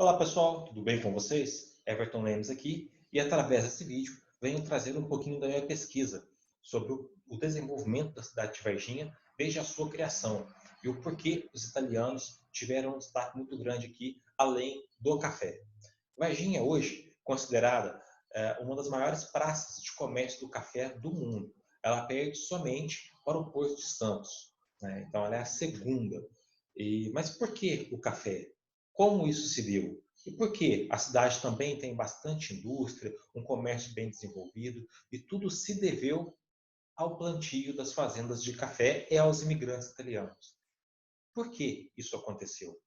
Olá pessoal, tudo bem com vocês? Everton Lemos aqui e através desse vídeo venho trazer um pouquinho da minha pesquisa sobre o desenvolvimento da cidade de Varginha desde a sua criação e o porquê os italianos tiveram um destaque muito grande aqui, além do café. Varginha hoje considerada uma das maiores praças de comércio do café do mundo. Ela perde somente para o Porto de Santos, né? Então ela é a segunda. Mas por que o café? Como isso se deu? E por que a cidade também tem bastante indústria, um comércio bem desenvolvido, e tudo se deveu ao plantio das fazendas de café e aos imigrantes italianos. Por que isso aconteceu?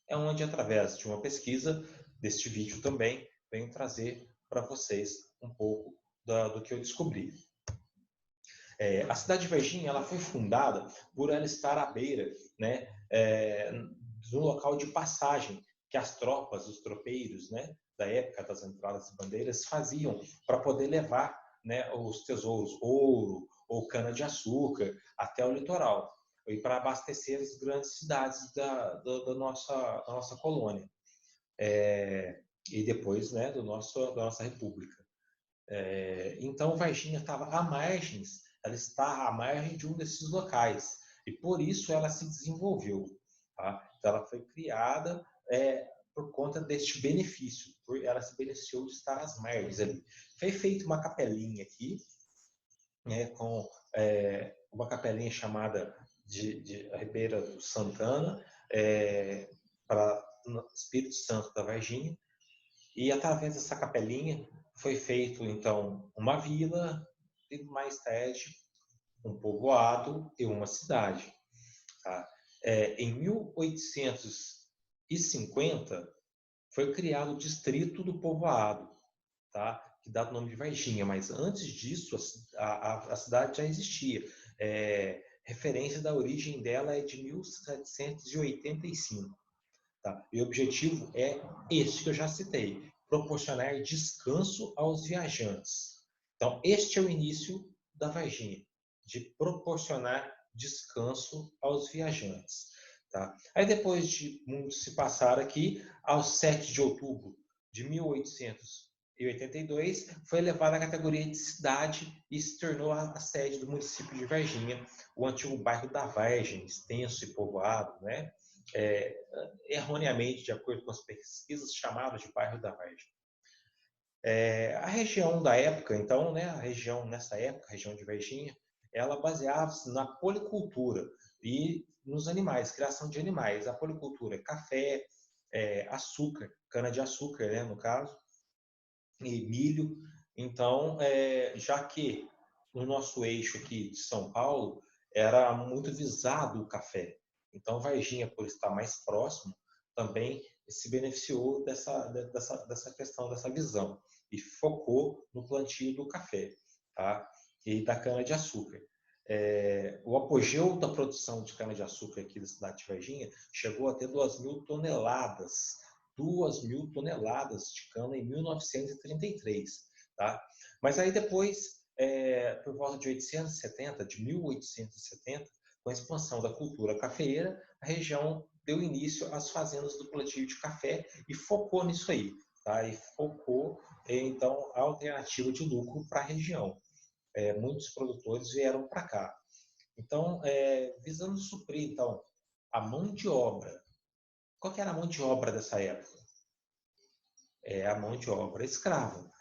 É onde, através de uma pesquisa deste vídeo também, venho trazer para vocês um pouco do que eu descobri. A cidade de Varginha ela foi fundada por ela estar à beira, né, de um local de passagem que as tropas, os tropeiros, né, da época das entradas e bandeiras faziam para poder levar, né, os tesouros, ouro ou cana-de-açúcar até o litoral e para abastecer as grandes cidades da nossa colônia e depois, né, da nossa república. Então, Varginha estava à margens, ela está à margem de um desses locais e por isso ela se desenvolveu. Tá? Então, ela foi criada por conta deste benefício, ela se beneficiou de estar às margens ali. Foi feita uma capelinha aqui, né, com uma capelinha chamada de Ribeira do Santana, para o Espírito Santo da Varginha, e através dessa capelinha foi feito então uma vila e mais tarde um povoado e uma cidade. Tá? Em 1850 foi criado o distrito do povoado, tá? Que dá o nome de Varginha, mas antes disso a cidade já existia. Referência da origem dela é de 1785. Tá? E o objetivo é este que eu já citei, proporcionar descanso aos viajantes. Então, este é o início da Varginha, de proporcionar descanso aos viajantes. Tá? Aí, depois de muito se passar aqui, aos 7 de outubro de 1882, foi elevada à categoria de cidade e se tornou a sede do município de Varginha, o antigo bairro da Vargem, extenso e povoado, né? Erroneamente, de acordo com as pesquisas, chamado de bairro da Vargem. A região da época, então, né, nessa época, a região de Varginha, ela baseava-se na policultura e nos animais, criação de animais. A policultura é café, açúcar, cana-de-açúcar, né, no caso, e milho. Então, já que no nosso eixo aqui de São Paulo era muito visado o café, então Varginha, por estar mais próximo, também se beneficiou dessa questão, dessa visão, e focou no plantio do café, tá? E da cana-de-açúcar. O apogeu da produção de cana-de-açúcar aqui da cidade de Varginha chegou a ter 2.000 toneladas de cana em 1933. Tá? Mas aí depois, por volta de 1870, com a expansão da cultura cafeeira, a região deu início às fazendas do plantio de café e focou nisso aí. Tá? E focou, então, a alternativa de lucro para a região. Muitos produtores vieram para cá. Então, visando suprir, então, a mão de obra. Qual que era a mão de obra dessa época? A mão de obra escrava.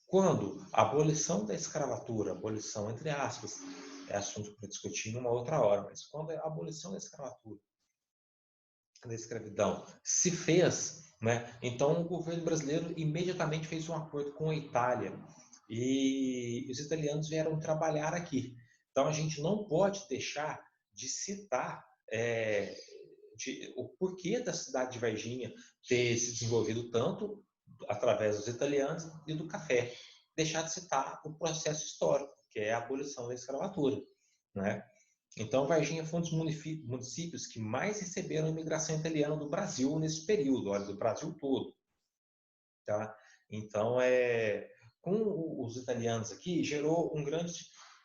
Quando a abolição da escravatura, abolição entre aspas, é assunto para discutir numa outra hora, mas quando a abolição da escravatura, da escravidão, se fez, né, então o governo brasileiro imediatamente fez um acordo com a Itália e os italianos vieram trabalhar aqui. Então a gente não pode deixar de citar o porquê da cidade de Varginha ter se desenvolvido tanto através dos italianos e do café. Deixar de citar o processo histórico, que é a abolição da escravatura, né? Então, Varginha foi um dos municípios que mais receberam a imigração italiana do Brasil nesse período, olha, do Brasil todo. Tá? Então, com os italianos aqui, gerou um grande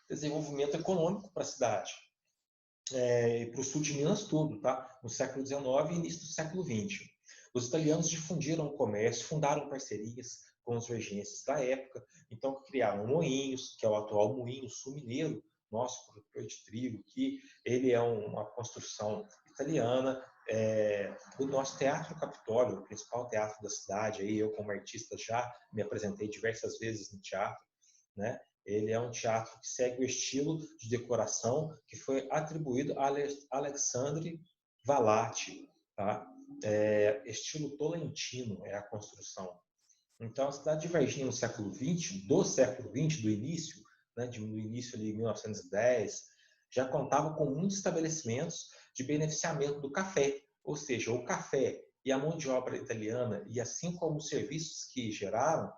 desenvolvimento econômico para a cidade. E para o sul de Minas todo, tá? No século XIX e início do século XX. Os italianos difundiram o comércio, fundaram parcerias com os vergenses da época, então criaram moinhos, que é o atual Moinho Sul Mineiro, nosso produtor de trigo, que ele é uma construção italiana. O nosso Teatro Capitólio, o principal teatro da cidade, aí eu como artista já me apresentei diversas vezes no teatro, né? Ele é um teatro que segue o estilo de decoração que foi atribuído a Alexandre Valatti, tá? Estilo tolentino é a construção. Então, a cidade de Varginha no século XX, do início, né, do início de 1910, já contava com muitos estabelecimentos de beneficiamento do café, ou seja, o café e a mão de obra italiana, e assim como os serviços que geraram,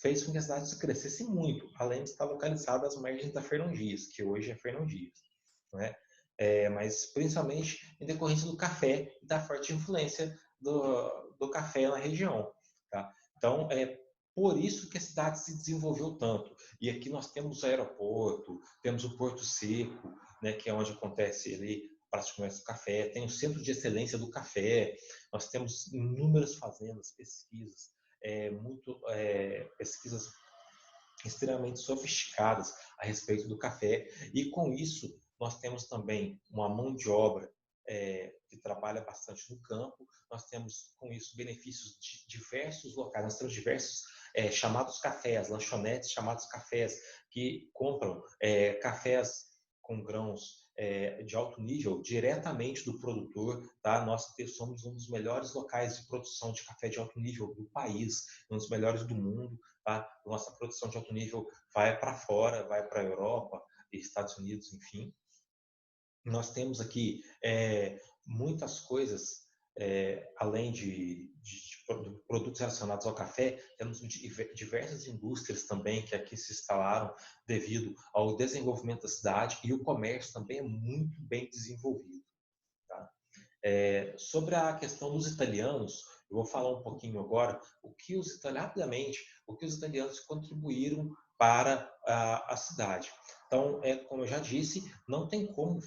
fez com que a cidade crescesse muito, além de estar localizada às margens da Fernão Dias, que hoje é Fernão Dias, né? Mas principalmente em decorrência do café e da forte influência do café na região. Tá? Então, é por isso que a cidade se desenvolveu tanto. E aqui nós temos o aeroporto, temos o Porto Seco, né, que é onde acontece ali praticamente o café, tem o Centro de Excelência do Café, nós temos inúmeras fazendas, pesquisas extremamente sofisticadas a respeito do café, e com isso nós temos também uma mão de obra que trabalha bastante no campo, nós temos com isso benefícios de diversos locais, nós temos diversos chamados cafés, lanchonetes chamados cafés, que compram cafés com grãos de alto nível diretamente do produtor, tá? Nós somos um dos melhores locais de produção de café de alto nível do país, um dos melhores do mundo. Tá? Nossa produção de alto nível vai para fora, vai para a Europa, Estados Unidos, enfim. Nós temos aqui muitas coisas, além de produtos relacionados ao café, temos diversas indústrias também que aqui se instalaram devido ao desenvolvimento da cidade, e o comércio também é muito bem desenvolvido. Tá? Sobre a questão dos italianos, eu vou falar um pouquinho agora rapidamente o que os italianos contribuíram para a cidade. Então, como eu já disse, não tem como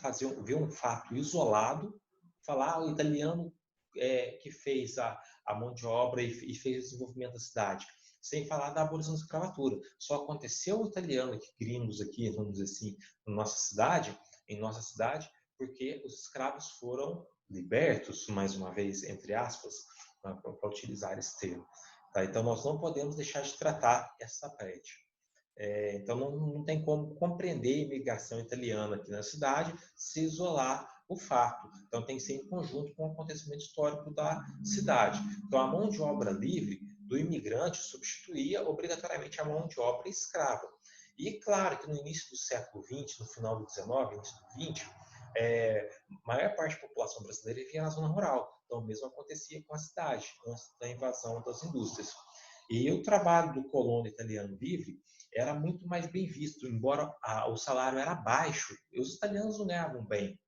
ver um fato isolado, falar o italiano que fez a mão de obra e fez o desenvolvimento da cidade, sem falar da abolição da escravatura. Só aconteceu o italiano, gringos aqui, vamos dizer assim, em nossa cidade, porque os escravos foram libertos, mais uma vez, entre aspas, para utilizar esse termo. Tá? Então, nós não podemos deixar de tratar essa parte. Então, não tem como compreender a imigração italiana aqui na cidade se isolar o fato. Então, tem que ser em conjunto com o acontecimento histórico da cidade. Então, a mão de obra livre do imigrante substituía obrigatoriamente a mão de obra escrava. E, claro, que no início do século XX, no final do XIX, início do XX, a maior parte da população brasileira vivia na zona rural. Então, o mesmo acontecia com a cidade, antes da invasão das indústrias. E o trabalho do colono italiano livre era muito mais bem visto, embora o salário era baixo. Os italianos não ganhavam bem,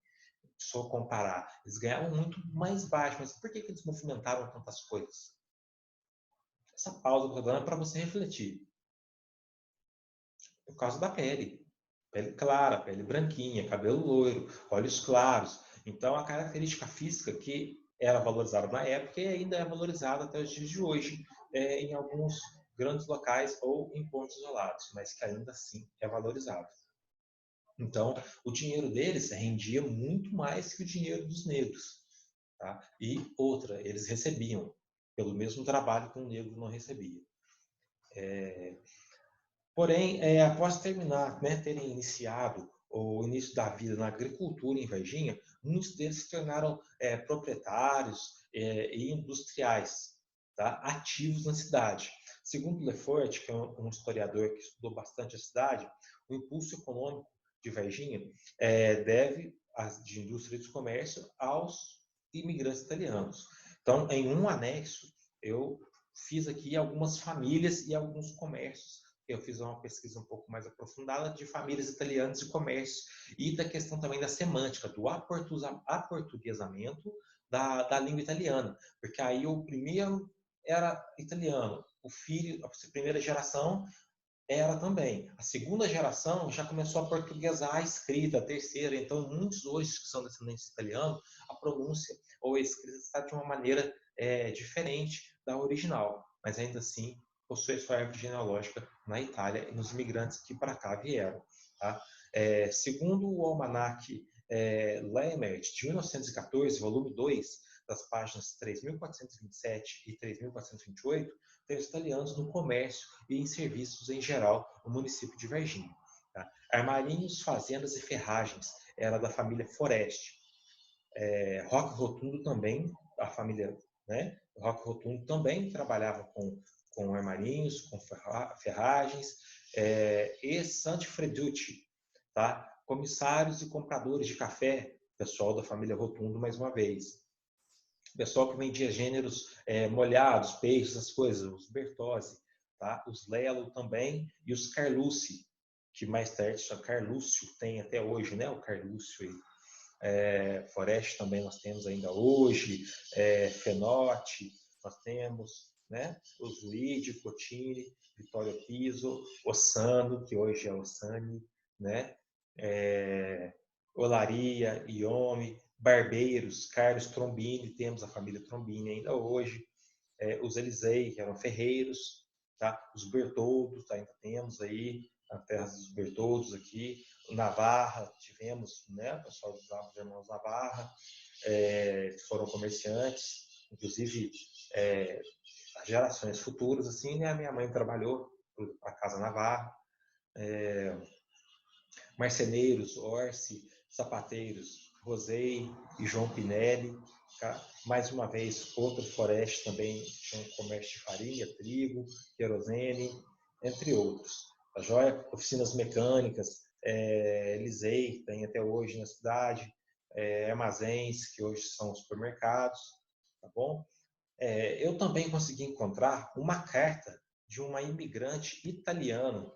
se eu comparar. Eles ganhavam muito mais baixo. Mas por que eles movimentaram tantas coisas? Essa pausa que eu estou dando é para você refletir. Por causa da pele. Pele clara, pele branquinha, cabelo loiro, olhos claros. Então, a característica física que era valorizada na época e ainda é valorizada até os dias de hoje em alguns grandes locais ou em pontos isolados, mas que ainda assim é valorizado. Então, o dinheiro deles rendia muito mais que o dinheiro dos negros. Tá? E outra, eles recebiam pelo mesmo trabalho que um negro não recebia. Porém, após terminar, né, terem iniciado o início da vida na agricultura em Varginha, muitos deles se tornaram proprietários e industriais, tá, ativos na cidade. Segundo Lefort, que é um historiador que estudou bastante a cidade, o impulso econômico de Varginha de indústria e de comércio aos imigrantes italianos. Então, em um anexo, eu fiz aqui algumas famílias e alguns comércios. Eu fiz uma pesquisa um pouco mais aprofundada de famílias italianas de comércio e da questão também da semântica, do aportuguesamento da língua italiana. Porque aí o primeiro era italiano, o filho, a primeira geração era também. A segunda geração já começou a portuguesar a escrita, a terceira. Então, muitos hoje que são descendentes italianos, a pronúncia ou a escrita está de uma maneira diferente da original, mas ainda assim possui sua árvore genealógica na Itália e nos imigrantes que para cá vieram. Tá? Segundo o almanaque Laemmert, de 1914, volume 2, das páginas 3.427 e 3.428, tem os italianos no comércio e em serviços em geral no município de Varginha. Tá? Armarinhos, fazendas e ferragens era da família Foreste. Roque Rotundo também, a família, né? Roque Rotundo também trabalhava com armarinhos, com ferragens, e Santi Freducci, tá? Comissários e compradores de café, pessoal da família Rotundo mais uma vez. Pessoal que vendia gêneros molhados, peixes, essas coisas, os Bertozzi, tá? Os Lelo também e os Carlucci, que mais tarde só Carlúcio tem até hoje, né? O Carlúcio aí. Foreste também nós temos ainda hoje, Fenote, nós temos, né? Os Luigi, Cotini, Vittorio Piso, Ossano, que hoje é Ossani, né? Olaria, Iome, Barbeiros, Carlos Trombini, temos a família Trombini ainda hoje, os Elisei, que eram ferreiros, tá? Os Bertoldos, ainda temos aí a terra dos Bertoldos aqui, o Navarra, tivemos, né, o pessoal dos irmãos Navarra, foram comerciantes, inclusive as gerações futuras, assim, né, a minha mãe trabalhou para a Casa Navarra, marceneiros, Orsi, sapateiros, Rosei e João Pinelli. Tá? Mais uma vez, outro Foreste também tinha um comércio de farinha, trigo, querosene, entre outros. A joia, oficinas mecânicas, Elisei, tem até hoje na cidade, armazéns, que hoje são supermercados, tá bom? Eu também consegui encontrar uma carta de uma imigrante italiana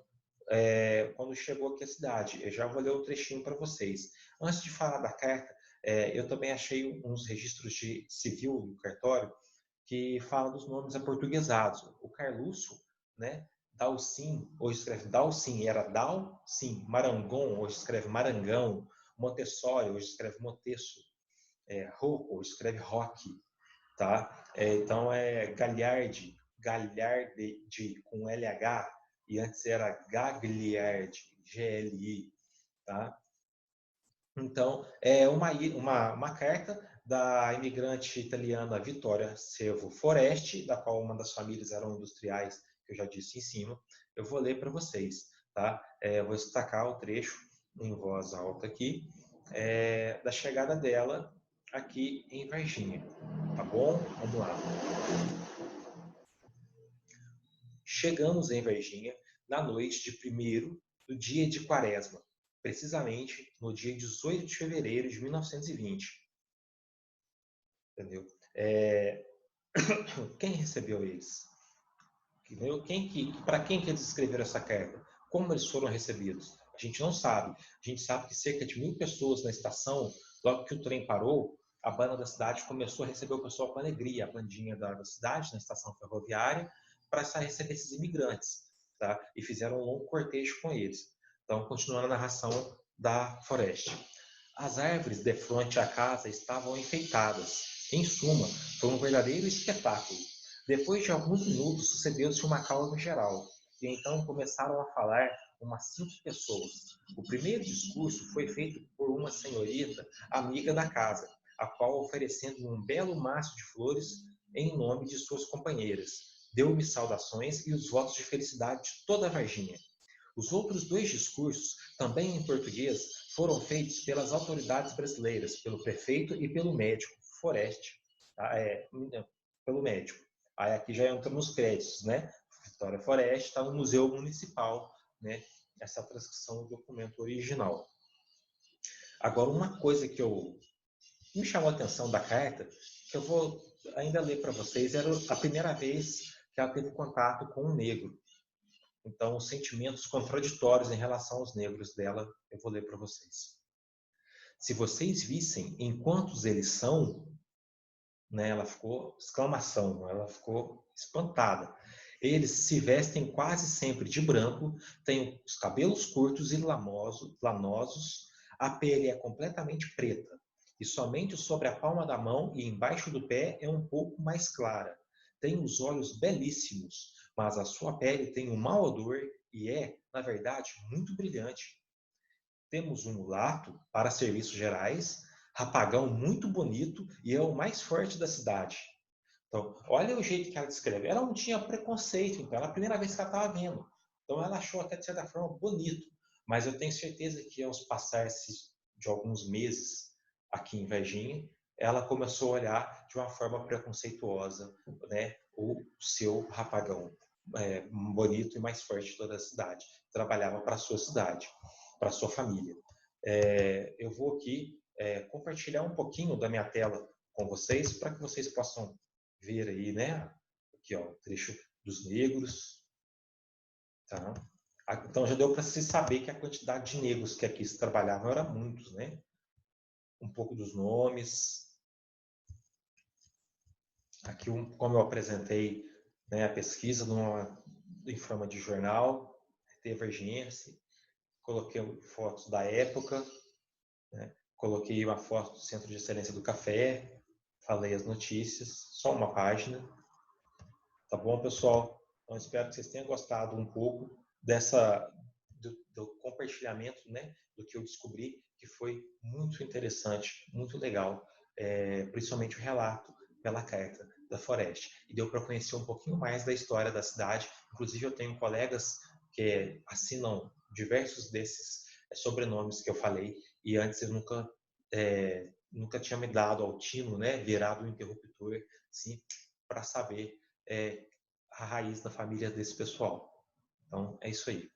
quando chegou aqui à cidade. Eu já vou ler o trechinho para vocês. Antes de falar da carta, eu também achei uns registros de civil do cartório que falam dos nomes aportuguesados. O Carlúcio, né? Dalcin, hoje escreve Dalcin, era Dalcin. Marangon, hoje escreve Marangão. Montessori, hoje escreve Motesso. Rocco, hoje escreve Roque. Tá? Então Gagliardi, com LH, e antes era Gagliardi, GLI, tá? Então, é uma carta da imigrante italiana Vittoria Servo Foresti, da qual uma das famílias eram industriais, que eu já disse em cima. Eu vou ler para vocês, tá? Vou destacar o trecho em voz alta aqui, da chegada dela aqui em Varginha, tá bom? Vamos lá. Chegamos em Varginha na noite de 1º do dia de Quaresma, precisamente no dia 18 de fevereiro de 1920. Entendeu? Quem recebeu eles? Para quem que eles escreveram essa carta? Como eles foram recebidos? A gente não sabe. A gente sabe que cerca de 1.000 pessoas na estação, logo que o trem parou, a banda da cidade começou a receber o pessoal com alegria, a bandinha da cidade, na estação ferroviária, para receber esses imigrantes. Tá? E fizeram um longo cortejo com eles. Então, continuando a narração da Foreste. As árvores de frente à casa estavam enfeitadas. Em suma, foi um verdadeiro espetáculo. Depois de alguns minutos, sucedeu-se uma calma geral, e então começaram a falar umas 5 pessoas. O primeiro discurso foi feito por uma senhorita amiga da casa, a qual, oferecendo um belo maço de flores em nome de suas companheiras, deu-me saudações e os votos de felicidade de toda a Varginha. Os outros 2 discursos, também em português, foram feitos pelas autoridades brasileiras, pelo prefeito e pelo médico Foreste, tá? Pelo médico. Aí aqui já entra nos créditos, né? Vitória Foreste está no Museu Municipal, né? Essa transcrição do documento original. Agora, uma coisa que me chamou a atenção da carta, que eu vou ainda ler para vocês, era a primeira vez que ela teve contato com um negro. Então, os sentimentos contraditórios em relação aos negros dela, eu vou ler para vocês. Se vocês vissem em quantos eles são, né, ela ficou exclamação, ela ficou espantada. Eles se vestem quase sempre de branco, têm os cabelos curtos e lanosos, a pele é completamente preta e somente sobre a palma da mão e embaixo do pé é um pouco mais clara. Tem os olhos belíssimos, mas a sua pele tem um mau odor e é, na verdade, muito brilhante. Temos um mulato para serviços gerais, rapagão muito bonito e é o mais forte da cidade. Então, olha o jeito que ela descreve. Ela não tinha preconceito, então, era a primeira vez que ela estava vendo. Então, ela achou até, de certa forma, bonito. Mas eu tenho certeza que, aos passar-se de alguns meses aqui em Varginha, ela começou a olhar de uma forma preconceituosa, né, o seu rapagão bonito e mais forte de toda a cidade. Trabalhava para a sua cidade, para a sua família. Eu vou aqui compartilhar um pouquinho da minha tela com vocês, para que vocês possam ver aí, né? Aqui, ó, o trecho dos negros. Tá? Então já deu para se saber que a quantidade de negros que aqui se trabalhavam era muitos, né? Um pouco dos nomes. Aqui, como eu apresentei, né, a pesquisa em forma de jornal, Varginhense, coloquei fotos da época, né? Coloquei uma foto do Centro de Excelência do Café, falei as notícias, só uma página. Tá bom, pessoal? Então, espero que vocês tenham gostado um pouco do compartilhamento, né, do que eu descobri, que foi muito interessante, muito legal, principalmente o relato pela carta da Forest. E deu para conhecer um pouquinho mais da história da cidade. Inclusive, eu tenho colegas que assinam diversos desses sobrenomes que eu falei, e antes eu nunca tinha me dado ao tino, né, virado o interruptor, assim, para saber a raiz da família desse pessoal. Então, é isso aí.